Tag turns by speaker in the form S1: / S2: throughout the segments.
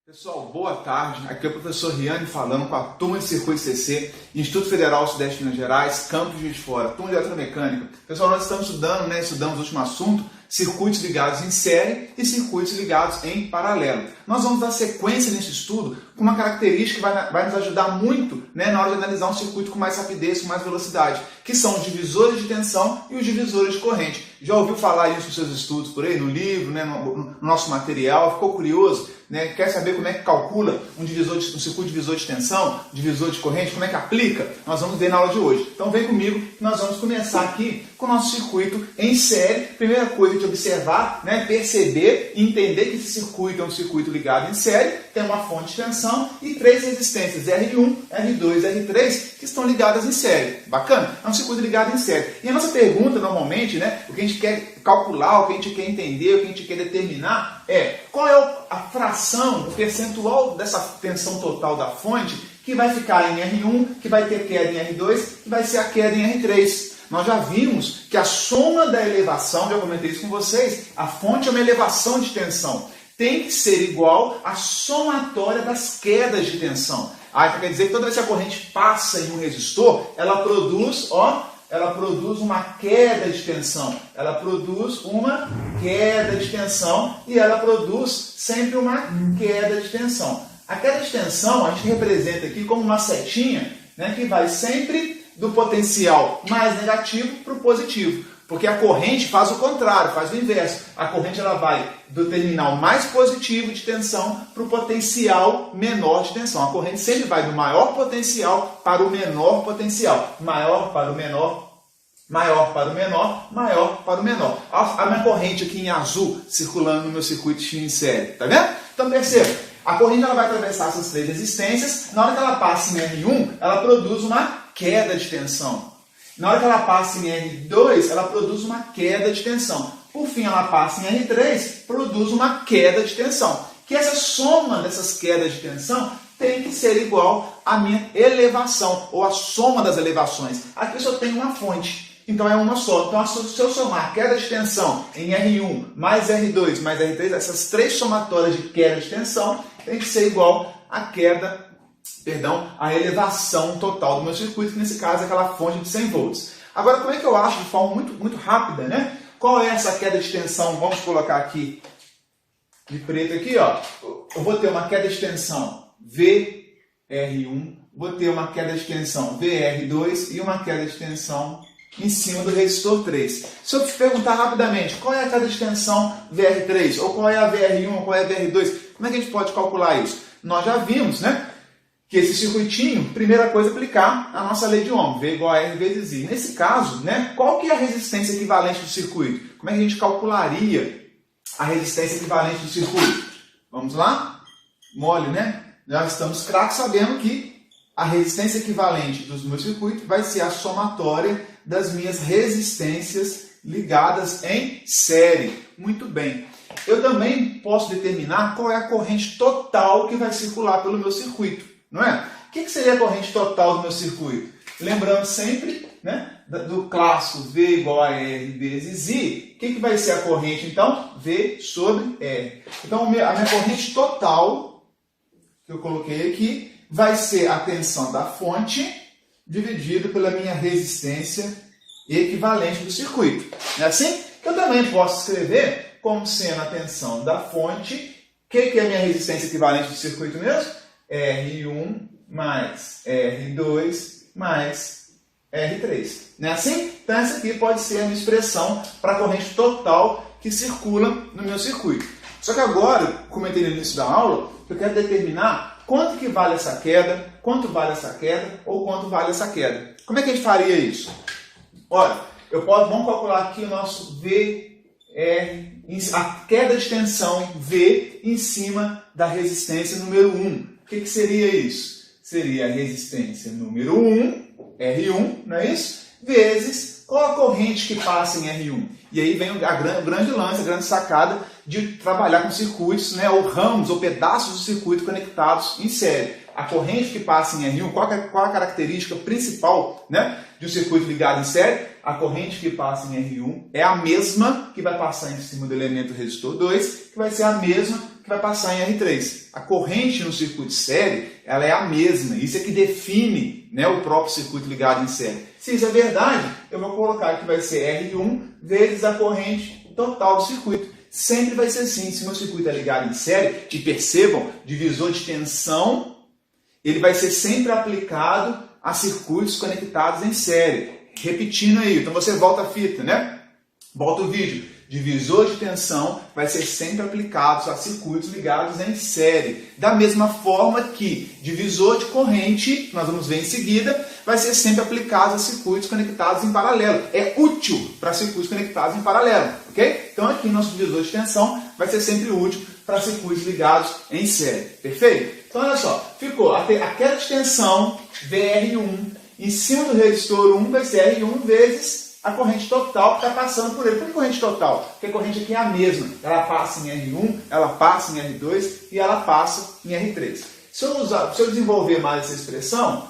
S1: Pessoal, boa tarde. Aqui é o professor Riane falando com a turma de Circuito CC, Instituto Federal Sudeste de Minas Gerais, Campus Juiz de Fora, turma de Eletromecânica. Pessoal, nós estamos estudamos o último assunto, circuitos ligados em série e circuitos ligados em paralelo. Nós vamos dar sequência nesse estudo com uma característica que vai nos ajudar muito na hora de analisar um circuito com mais rapidez, com mais velocidade, que são os divisores de tensão e os divisores de corrente. Já ouviu falar isso nos seus estudos por aí, no livro, no nosso material? Ficou curioso? Quer saber como é que calcula um circuito divisor de tensão, divisor de corrente, como é que aplica? Nós vamos ver na aula de hoje. Então vem comigo que nós vamos começar aqui com o nosso circuito em série. Primeira coisa de observar, perceber e entender que esse circuito é um circuito ligado em série, tem uma fonte de tensão e três resistências, R1, R2 e R3, que estão ligadas em série. Bacana? É um circuito ligado em série. E a nossa pergunta, normalmente, o que a gente quer calcular, o que a gente quer entender, o que a gente quer determinar é qual é a fração, o percentual dessa tensão total da fonte que vai ficar em R1, que vai ter queda em R2, que vai ser a queda em R3. Nós já vimos que a soma da elevação, já comentei isso com vocês, a fonte é uma elevação de tensão, tem que ser igual à somatória das quedas de tensão. Então quer dizer que toda vez que a corrente passa em um resistor, ela produz uma queda de tensão. Ela produz uma queda de tensão e ela produz sempre uma queda de tensão. A queda de tensão a gente representa aqui como uma setinha, que vai sempre do potencial mais negativo para o positivo. Porque a corrente faz o contrário, faz o inverso. A corrente ela vai do terminal mais positivo de tensão para o potencial menor de tensão. A corrente sempre vai do maior potencial para o menor potencial. Maior para o menor, maior para o menor, maior para o menor. A minha corrente aqui em azul circulando no meu circuito em série. Tá vendo? Então perceba, a corrente ela vai atravessar essas três resistências. Na hora que ela passa em R1, ela produz uma queda de tensão. Na hora que ela passa em R2, ela produz uma queda de tensão. Por fim, ela passa em R3, produz uma queda de tensão. Que essa soma dessas quedas de tensão tem que ser igual à minha elevação, ou a soma das elevações. Aqui eu só tenho uma fonte, então é uma só. Então, se eu somar queda de tensão em R1, mais R2, mais R3, essas três somatórias de queda de tensão tem que ser igual à a elevação total do meu circuito, que nesse caso é aquela fonte de 100 volts. Agora, como é que eu acho de forma muito rápida, qual é essa queda de tensão? Vamos colocar aqui de preto aqui, ó. Eu vou ter uma queda de tensão VR1, vou ter uma queda de tensão VR2 e uma queda de tensão em cima do resistor 3. Se eu te perguntar rapidamente qual é a queda de tensão VR3, ou qual é a VR1, ou qual é a VR2, como é que a gente pode calcular isso? Nós já vimos, que esse circuitinho, primeira coisa, aplicar a nossa lei de Ohm, V igual a R vezes I. Nesse caso, qual que é a resistência equivalente do circuito? Como é que a gente calcularia a resistência equivalente do circuito? Vamos lá? Mole, Nós estamos craques sabendo que a resistência equivalente do meu circuito vai ser a somatória das minhas resistências ligadas em série. Muito bem. Eu também posso determinar qual é a corrente total que vai circular pelo meu circuito. Não é? O que seria a corrente total do meu circuito? Lembrando sempre do clássico V igual a R vezes I. O que vai ser a corrente, então? V sobre R. Então, a minha corrente total, que eu coloquei aqui, vai ser a tensão da fonte dividido pela minha resistência equivalente do circuito. Não é assim? Eu também posso escrever como sendo a tensão da fonte. O que é a minha resistência equivalente do circuito mesmo? R1 mais R2 mais R3. Não é assim? Então essa aqui pode ser a minha expressão para a corrente total que circula no meu circuito. Só que agora, comentei no início da aula, eu quero determinar quanto que vale essa queda, quanto vale essa queda ou quanto vale essa queda. Como é que a gente faria isso? Olha, vamos calcular aqui o nosso VR, a queda de tensão V em cima da resistência número 1. O que seria isso? Seria a resistência número 1, R1, não é isso? Vezes qual a corrente que passa em R1. E aí vem a grande lance, a grande sacada de trabalhar com circuitos, ou ramos ou pedaços do circuito conectados em série. A corrente que passa em R1, qual a característica principal de um circuito ligado em série? A corrente que passa em R1 é a mesma que vai passar em cima do elemento resistor 2, que vai ser a mesma que vai passar em R3. A corrente no circuito série, ela é a mesma. Isso é que define, né, o próprio circuito ligado em série. Se isso é verdade, eu vou colocar que vai ser R1 vezes a corrente total do circuito. Sempre vai ser assim. Se meu circuito é ligado em série, e percebam, divisor de tensão, ele vai ser sempre aplicado a circuitos conectados em série. Repetindo aí, então você volta a fita, né? Volta o vídeo. Divisor de tensão vai ser sempre aplicado a circuitos ligados em série. Da mesma forma que divisor de corrente, que nós vamos ver em seguida, vai ser sempre aplicado a circuitos conectados em paralelo. É útil para circuitos conectados em paralelo, ok? Então aqui nosso divisor de tensão vai ser sempre útil para circuitos ligados em série. Perfeito? Então olha só, ficou a queda de tensão VR1 em cima do resistor 1 vai ser R1 vezes a corrente total que está passando por ele. Por que corrente total? Porque a corrente aqui é a mesma. Ela passa em R1, ela passa em R2 e ela passa em R3. Se eu desenvolver mais essa expressão,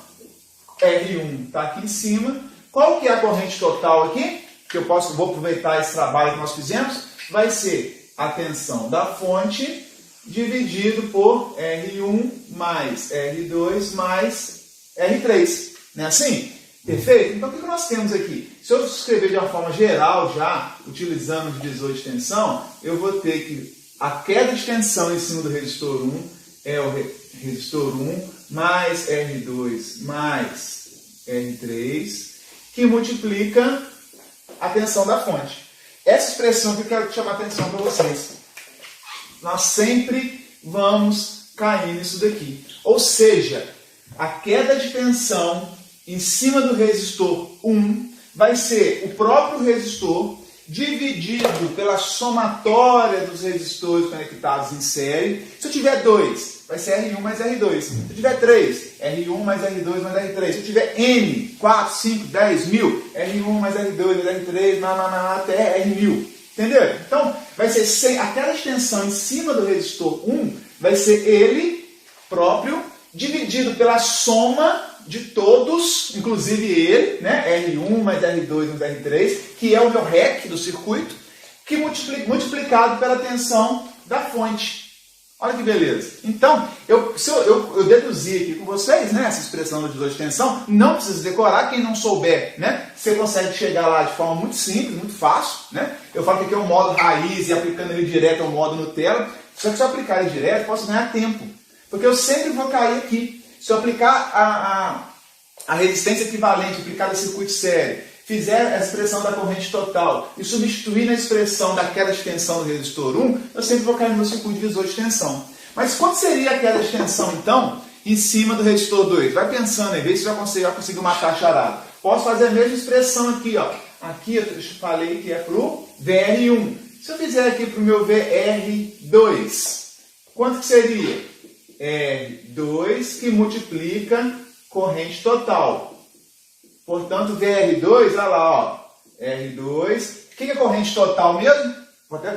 S1: R1 está aqui em cima. Qual que é a corrente total aqui? Que vou aproveitar esse trabalho que nós fizemos. Vai ser a tensão da fonte dividido por R1 mais R2 mais R3. Não é assim? Perfeito? Então o que nós temos aqui? Se eu escrever de uma forma geral já, utilizando o divisor de tensão, eu vou ter que a queda de tensão em cima do resistor 1 é o resistor 1 mais R2 mais R3, que multiplica a tensão da fonte. Essa expressão que eu quero chamar a atenção para vocês. Nós sempre vamos cair nisso daqui. Ou seja, a queda de tensão em cima do resistor 1 vai ser o próprio resistor dividido pela somatória dos resistores conectados em série. Se eu tiver 2, vai ser R1 mais R2. Se eu tiver 3, R1 mais R2 mais R3. Se eu tiver N, 4, 5, 10 mil, R1 mais R2 mais R3, até R1000. Entendeu? Então, vai ser a queda de tensão em cima do resistor 1 vai ser ele próprio dividido pela soma de todos, inclusive ele, né, R1 mais R2 mais R3, que é o meu REC do circuito, que multiplicado pela tensão da fonte. Olha que beleza. Então, eu deduzi aqui com vocês, né, essa expressão do divisor de tensão, não precisa decorar, quem não souber, né, você consegue chegar lá de forma muito simples, muito fácil, né? Eu falo que aqui é o modo raiz e aplicando ele direto é o modo Nutella, só que se eu aplicar ele direto, posso ganhar tempo, porque eu sempre vou cair aqui. Se eu aplicar a resistência equivalente aplicada a circuito série, fizer a expressão da corrente total e substituir na expressão da queda de tensão do resistor 1, eu sempre vou cair no meu circuito divisor de tensão. Mas quanto seria a queda de tensão, então, em cima do resistor 2? Vai pensando aí, vê se já conseguiu matar a charada. Posso fazer a mesma expressão aqui, ó. Aqui eu falei que é para o VR1. Se eu fizer aqui para o meu VR2, quanto que seria? R2 que multiplica corrente total. Portanto, VR2, olha lá, ó, R2. O que é corrente total mesmo? Vou até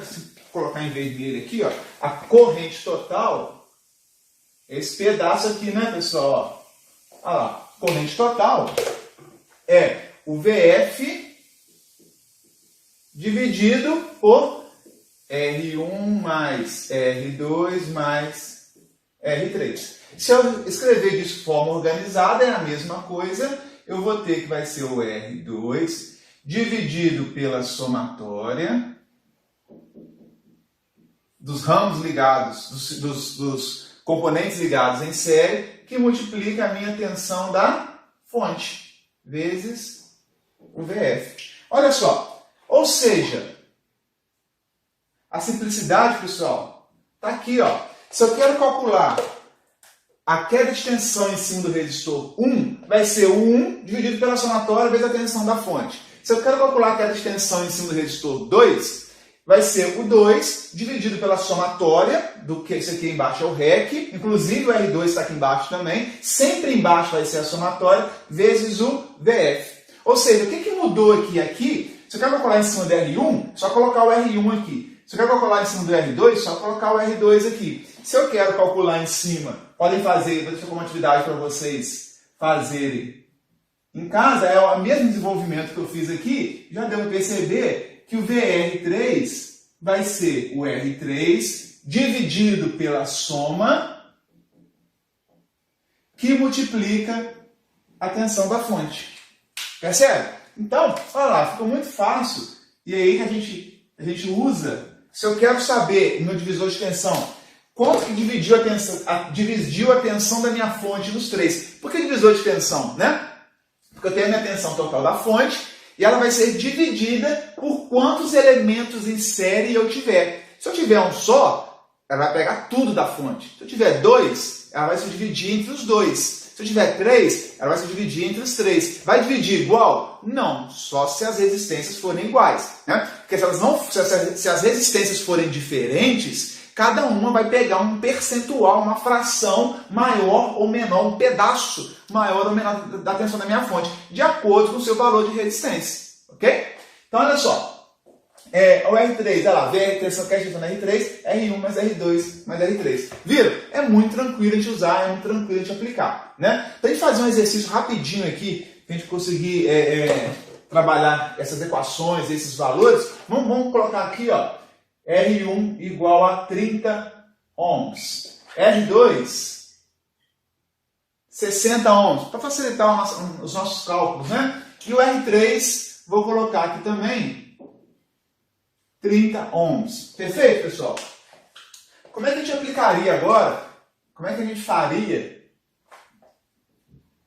S1: colocar em vermelho aqui, ó. A corrente total, esse pedaço aqui, né, pessoal? Ó. Olha lá, corrente total é o VF dividido por R1 mais R2 mais R3. Se eu escrever de forma organizada, é a mesma coisa. Eu vou ter que vai ser o R2 dividido pela somatória dos ramos ligados, dos componentes ligados em série, que multiplica a minha tensão da fonte, vezes o VF. Olha só, ou seja, a simplicidade, pessoal, está aqui, ó. Se eu quero calcular a queda de tensão em cima do resistor 1, vai ser o 1 dividido pela somatória vezes a tensão da fonte. Se eu quero calcular a queda de tensão em cima do resistor 2, vai ser o 2 dividido pela somatória, do que isso aqui embaixo é o REC, inclusive o R2 está aqui embaixo também, sempre embaixo vai ser a somatória, vezes o VF. Ou seja, o que mudou aqui? Se eu quero calcular em cima do R1, só colocar o R1 aqui. Se eu quero calcular em cima do R2, só colocar o R2 aqui. Se eu quero calcular em cima, podem fazer, vou deixar como atividade para vocês fazerem em casa, é o mesmo desenvolvimento que eu fiz aqui, já deu para perceber que o VR3 vai ser o R3 dividido pela soma que multiplica a tensão da fonte. Percebe? Então, olha lá, ficou muito fácil. E aí que a gente usa, se eu quero saber no divisor de tensão, quanto que dividiu a tensão da minha fonte nos três. Por que divisor de tensão, né? Porque eu tenho a minha tensão total da fonte e ela vai ser dividida por quantos elementos em série eu tiver. Se eu tiver um só, ela vai pegar tudo da fonte. Se eu tiver dois, ela vai se dividir entre os dois. Se eu tiver três, ela vai se dividir entre os três. Vai dividir igual? Não, só se as resistências forem iguais, né? Porque se as resistências forem diferentes, cada uma vai pegar um percentual, uma fração maior ou menor, um pedaço maior ou menor da tensão da minha fonte, de acordo com o seu valor de resistência, ok? Então, olha só. O R3, olha lá, VR3, só quer tensão R3, R1 mais R2 mais R3. Viram? É muito tranquilo de usar, é muito tranquilo de aplicar, né? Então, a gente fazer um exercício rapidinho aqui, para a gente conseguir trabalhar essas equações, esses valores. Vamos colocar aqui, ó, R1 igual a 30 ohms. R2, 60 ohms, para facilitar os nossos cálculos, né? E o R3, vou colocar aqui também 30 ohms. Perfeito, pessoal? Como é que a gente aplicaria agora? Como é que a gente faria?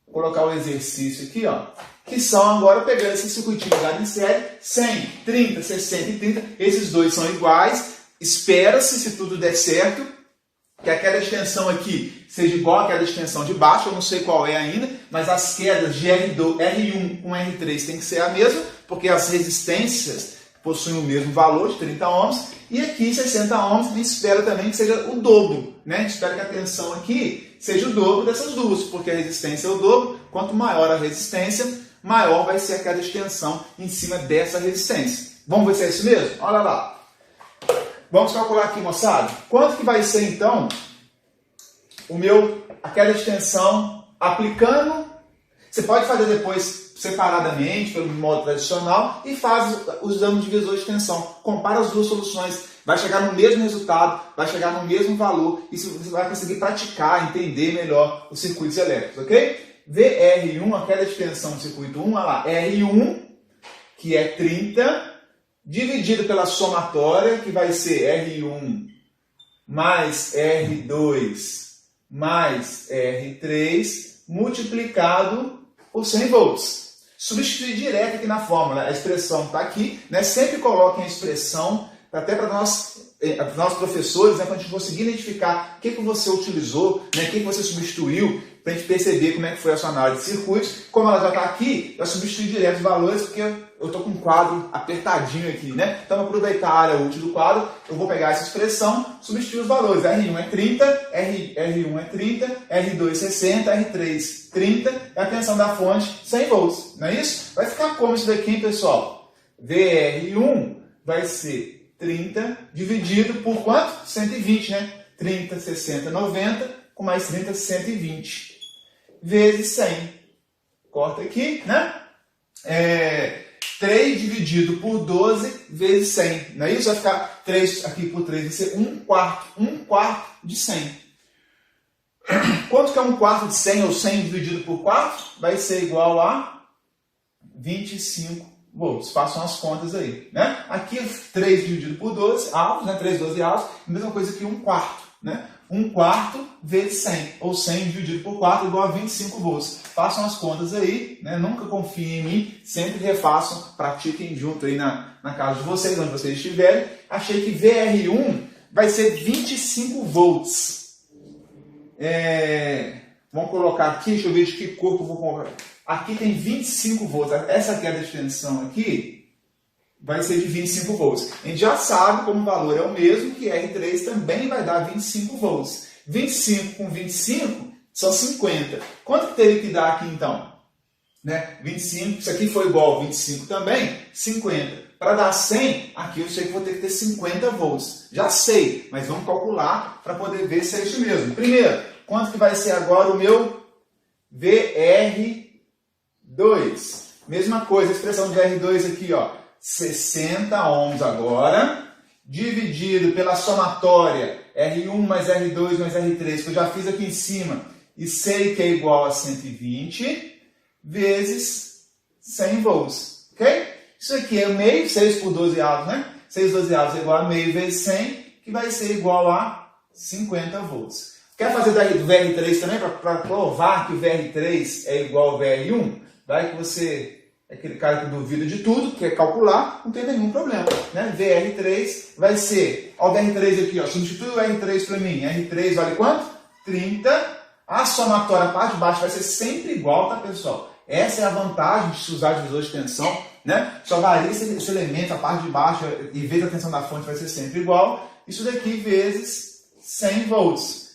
S1: Vou colocar o exercício aqui, ó. Que são agora, pegando esse circuitinho ligado em série, 100, 30, 60 e 30. Esses dois são iguais. Espera-se, se tudo der certo, que a queda de tensão aqui seja igual à queda de tensão de baixo. Eu não sei qual é ainda, mas as quedas de R1 com R3 tem que ser a mesma, porque as resistências possuem o mesmo valor de 30 ohms, e aqui 60 ohms, a gente espera também que seja o dobro, né? A gente espera que a tensão aqui seja o dobro dessas duas, porque a resistência é o dobro. Quanto maior a resistência, maior vai ser a queda de tensão em cima dessa resistência. Vamos ver se é isso mesmo? Olha lá. Vamos calcular aqui, moçada. Quanto que vai ser, então, a queda de tensão aplicando? Você pode fazer depois separadamente, pelo modo tradicional, e faz usando o divisor de tensão. Compara as duas soluções, vai chegar no mesmo resultado, vai chegar no mesmo valor, e você vai conseguir praticar, entender melhor os circuitos elétricos, ok? VR1, a queda de tensão do circuito 1, olha lá, R1, que é 30, dividido pela somatória, que vai ser R1 mais R2 mais R3, multiplicado por 100 volts. Substituir direto aqui na fórmula, a expressão está aqui, né? Sempre coloquem a expressão, até para nós professores, né? Para a gente conseguir identificar o que você utilizou, né? O que você substituiu, para a gente perceber como é que foi a sua análise de circuitos. Como ela já está aqui, eu substituir direto os valores, porque eu estou com um quadro apertadinho aqui, né? Então, vou aproveitar a área útil do quadro, eu vou pegar essa expressão, substituir os valores. R1 é 30, R1 é 30, R2 60, R3 30, e a tensão da fonte 100 volts, não é isso? Vai ficar como isso daqui, hein, pessoal? VR1 vai ser 30 dividido por quanto? 120, né? 30, 60, 90, com mais 30, 120, vezes 100. Corta aqui, né? 3 dividido por 12 vezes 100, não é isso? Vai ficar 3 aqui por 3, vai ser 1/4 de 100. Quanto que é 1/4 de 100, ou 100 dividido por 4? Vai ser igual a 25 volts. Façam as contas aí, né? Aqui 3 dividido por 12 avos, né? 3, 12 avos, mesma coisa que 1/4, né? 1/4 vezes 100, ou 100 dividido por 4 igual a 25 volts. Façam as contas aí, né? Nunca confiem em mim, sempre refaçam, pratiquem junto aí na casa de vocês, onde vocês estiverem. Achei que VR1 vai ser 25 volts. Vamos colocar aqui, deixa eu ver de que cor que eu vou colocar. Aqui tem 25 volts, essa queda de tensão aqui vai ser de 25 volts. A gente já sabe, como o valor é o mesmo, que R3 também vai dar 25 volts. 25 com 25 são 50. Quanto que teria que dar aqui então? Né? 25, isso aqui foi igual a 25 também, 50. Para dar 100, aqui eu sei que vou ter que ter 50 volts. Já sei, mas vamos calcular para poder ver se é isso mesmo. Primeiro, quanto que vai ser agora o meu VR2? Mesma coisa, a expressão de VR2 aqui, ó. 60 ohms agora, dividido pela somatória R1 mais R2 mais R3, que eu já fiz aqui em cima, e sei que é igual a 120 vezes 100 volts, ok? Isso aqui é meio, 6 por 12 avos, né? 6 12 avos é igual a meio vezes 100, que vai ser igual a 50 volts. Quer fazer do VR3 também, para provar que o VR3 é igual ao VR1? Vai que você é aquele cara que duvida de tudo, quer calcular, não tem nenhum problema, né? VR3 vai ser, ó, o VR3 aqui, ó, substitui o R3 para mim. R3 vale quanto? 30. A somatória, a parte de baixo, vai ser sempre igual, tá, pessoal? Essa é a vantagem de se usar divisor de tensão, né? Só varia esse elemento, a parte de baixo, e vez a tensão da fonte vai ser sempre igual. Isso daqui vezes 100 volts,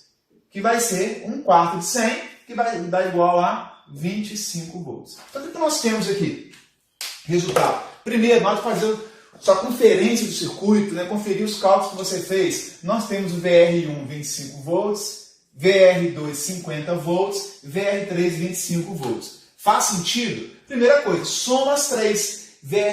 S1: que vai ser 1/4 de 100, que vai dar igual a 25 volts. Então, o que nós temos aqui? Resultado. Primeiro, nós fazemos sua conferência do circuito, né? Conferir os cálculos que você fez. Nós temos o VR1 25 volts, VR2 50 volts, VR3 25 volts. Faz sentido? Primeira coisa, soma as três.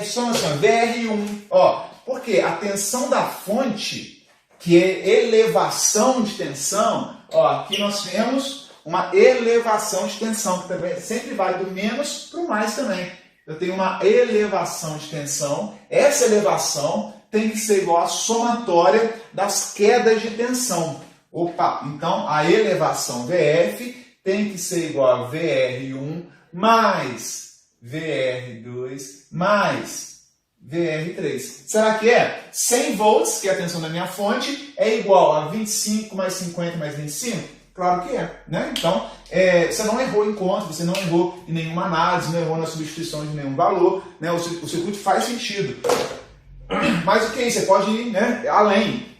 S1: Soma assim, ó, VR1, ó, porque a tensão da fonte, que é elevação de tensão, ó, aqui nós temos uma elevação de tensão, que também sempre vai do menos para o mais também. Eu tenho uma elevação de tensão, essa elevação tem que ser igual à somatória das quedas de tensão. Opa, então a elevação VF tem que ser igual a VR1 mais VR2 mais VR3. Será que é? 100 volts, que é a tensão da minha fonte, é igual a 25 mais 50 mais 25? Claro que é, né? Então, você não errou em conta, você não errou em nenhuma análise, não errou na substituição de nenhum valor, né? O circuito faz sentido. Mas o que é isso? Você pode ir, né, além.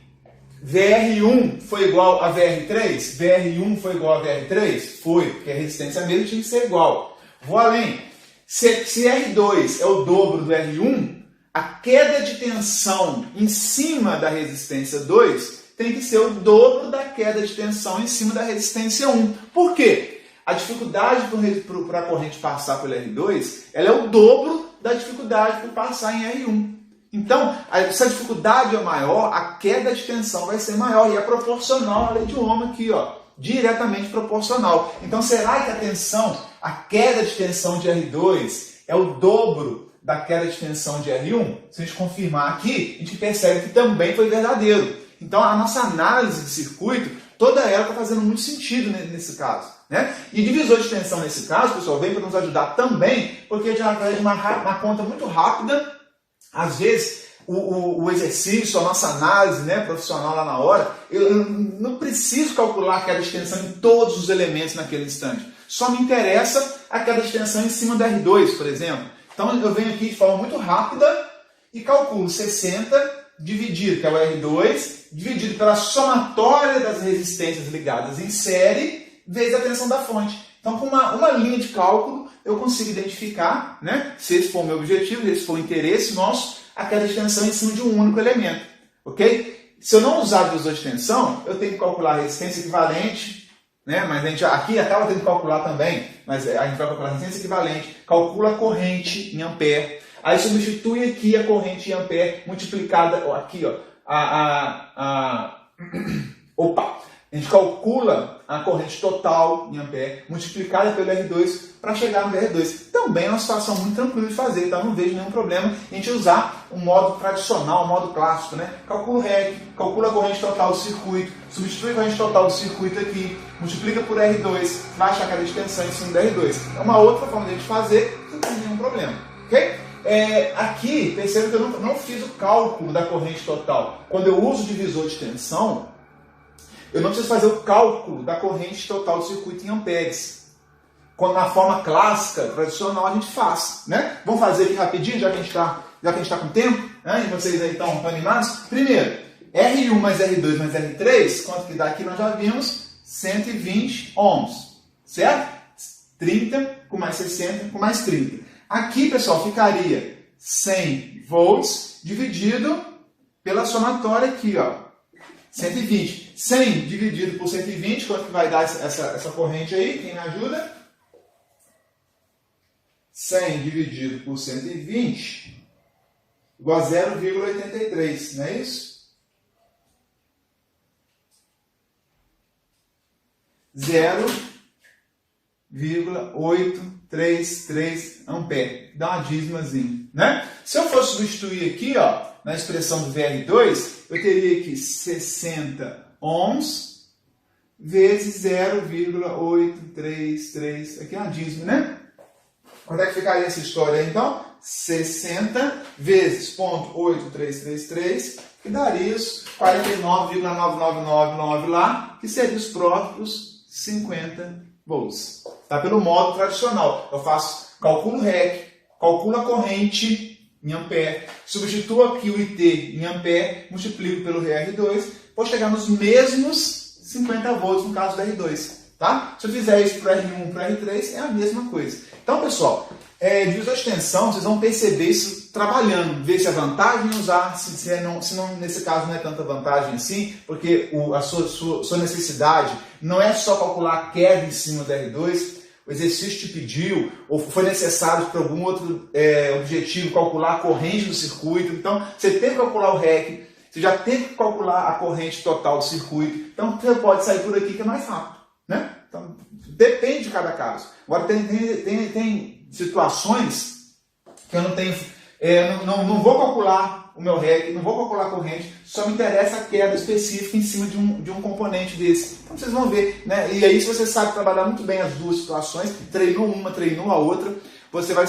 S1: VR1 foi igual a VR3? VR1 foi igual a VR3? Foi, porque a resistência mesmo tinha que ser igual. Vou além. Se R2 é o dobro do R1, a queda de tensão em cima da resistência 2 tem que ser o dobro da queda de tensão em cima da resistência 1. Por quê? A dificuldade para a corrente passar pelo R2 ela é o dobro da dificuldade para passar em R1. Então, se a dificuldade é maior, a queda de tensão vai ser maior e é proporcional à lei de Ohm aqui, ó, diretamente proporcional. Então, será que a tensão, a queda de tensão de R2 é o dobro da queda de tensão de R1? Se a gente confirmar aqui, a gente percebe que também foi verdadeiro. Então, a nossa análise de circuito, toda ela está fazendo muito sentido nesse caso, né? E divisor de tensão nesse caso, pessoal, vem para nos ajudar também, porque já traz uma conta muito rápida. Às vezes, o exercício, a nossa análise, né, profissional lá na hora, eu não preciso calcular a queda de tensão em todos os elementos naquele instante. Só me interessa a queda de tensão em cima do R2, por exemplo. Então, eu venho aqui de forma muito rápida e calculo 60 dividido, que é o R2, dividido pela somatória das resistências ligadas em série, vezes a tensão da fonte. Então, com uma linha de cálculo, eu consigo identificar, né, se esse for o meu objetivo, se esse for o interesse nosso, a queda de tensão em cima de um único elemento. Ok? Se eu não usar divisor de tensão, eu tenho que calcular a resistência equivalente, né, mas a gente aqui acaba tendo que calcular também, mas a gente vai calcular a resistência equivalente, calcula a corrente em ampere, aí substitui aqui a corrente em ampere multiplicada, ó, aqui, ó, opa! A gente calcula a corrente total em ampere multiplicada pelo R2 para chegar no R2. Também é uma situação muito tranquila de fazer, então não vejo nenhum problema em a gente usar o modo tradicional, o modo clássico, né? Calcula o REC, calcula a corrente total do circuito, substitui a corrente total do circuito aqui, multiplica por R2, vai achar a queda de tensão em cima do R2. É uma outra forma de a gente fazer, não tem nenhum problema, ok? Aqui, perceba que eu não fiz o cálculo da corrente total. Quando eu uso o divisor de tensão, eu não preciso fazer o cálculo da corrente total do circuito em amperes. Quando na forma clássica, tradicional, a gente faz, né? Vamos fazer aqui rapidinho, já que a gente está com tempo, né? E vocês aí estão animados. Primeiro, R1 mais R2 mais R3, quanto que dá aqui? Nós já vimos 120 ohms, certo? 30 com mais 60 com mais 30. Aqui, pessoal, ficaria 100 volts dividido pela somatória aqui, ó. 120. 100 dividido por 120, quanto que vai dar essa corrente aí? Quem me ajuda? 100 dividido por 120 igual a 0,83, não é isso? 0,833 ampere. Dá uma dízimazinha, né? Se eu fosse substituir aqui, ó, na expressão do VR2, eu teria aqui 60 ohms vezes 0,833. Aqui é uma dízima, né? Quanto é que ficaria essa história aí, então? 60 vezes 0,8333, que daria os 49,9999 lá, que seriam os próprios 50 volts. Tá? Pelo modo tradicional. Eu calculo o REC, calculo a corrente em ampere, substituo aqui o IT em ampere, multiplico pelo R2, vou chegar nos mesmos 50 volts no caso do R2. Tá? Se eu fizer isso para o R1 e para o R3, é a mesma coisa. Então, pessoal, divisor de tensão, vocês vão perceber isso trabalhando, ver se é vantagem em usar, se não, nesse caso não é tanta vantagem assim, porque a sua necessidade não é só calcular a queda em cima do R2, o exercício te pediu, ou foi necessário para algum outro objetivo calcular a corrente do circuito, então você tem que calcular o REC, você já tem que calcular a corrente total do circuito, então você pode sair por aqui que é mais rápido, né? Então, depende de cada caso. Agora tem situações que eu não tenho, não vou calcular o meu REC, não vou calcular a corrente, só me interessa a queda específica em cima de um componente desse. Então vocês vão ver, né? E aí, se você sabe trabalhar muito bem as duas situações, treinou uma, treinou a outra, você vai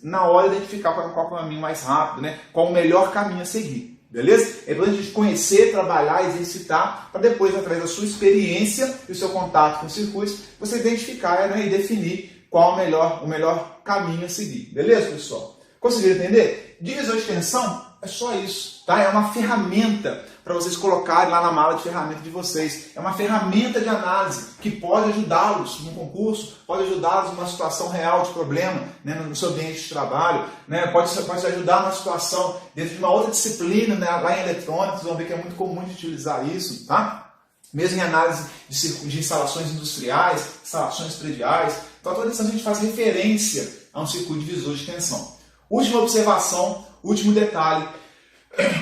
S1: na hora identificar qual é o caminho mais rápido, né? Qual o melhor caminho a seguir. Beleza? É importante a gente conhecer, trabalhar, exercitar, para depois, através da sua experiência e o seu contato com os circuitos, você identificar, né, e definir qual o melhor caminho a seguir. Beleza, pessoal? Conseguiram entender? Divisor de tensão é só isso, tá? É uma ferramenta para vocês colocarem lá na mala de ferramenta de vocês. É uma ferramenta de análise que pode ajudá-los no concurso, pode ajudá-los numa situação real de problema, né, no seu ambiente de trabalho, né, pode ajudar numa situação dentro de uma outra disciplina, né, lá em eletrônica, vocês vão ver que é muito comum de utilizar isso, tá? Mesmo em análise de instalações industriais, instalações prediais. Então, toda isso a gente faz referência a um circuito divisor de tensão. Última observação, último detalhe.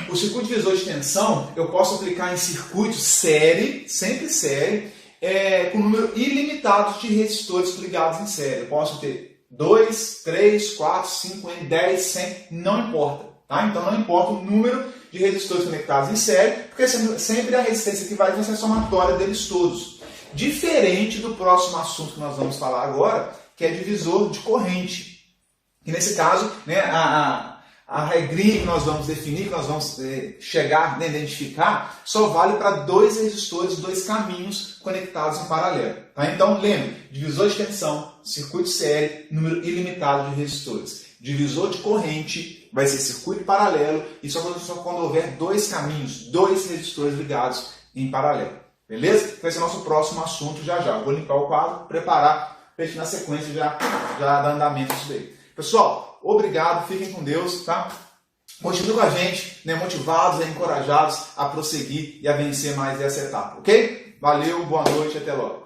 S1: O circuito divisor de tensão eu posso aplicar em circuitos série, sempre série, com número ilimitado de resistores ligados em série. Eu posso ter 2, 3, 4, 5, 10, 100, não importa. Tá? Então não importa o número de resistores conectados em série, porque sempre a resistência que vai ser a somatória deles todos. Diferente do próximo assunto que nós vamos falar agora, que é divisor de corrente. E nesse caso, né, a regrinha que nós vamos definir, que nós vamos chegar a identificar, só vale para dois resistores, dois caminhos conectados em paralelo. Tá? Então, lembre, divisor de tensão, circuito série, número ilimitado de resistores. Divisor de corrente vai ser circuito paralelo e só quando houver dois caminhos, dois resistores ligados em paralelo. Beleza? Vai ser o nosso próximo assunto já já. Eu vou limpar o quadro, preparar para a gente na sequência já dar andamento disso daí. Pessoal, obrigado, fiquem com Deus, tá? Continuem com a gente, né, motivados, encorajados a prosseguir e a vencer mais essa etapa, ok? Valeu, boa noite, até logo.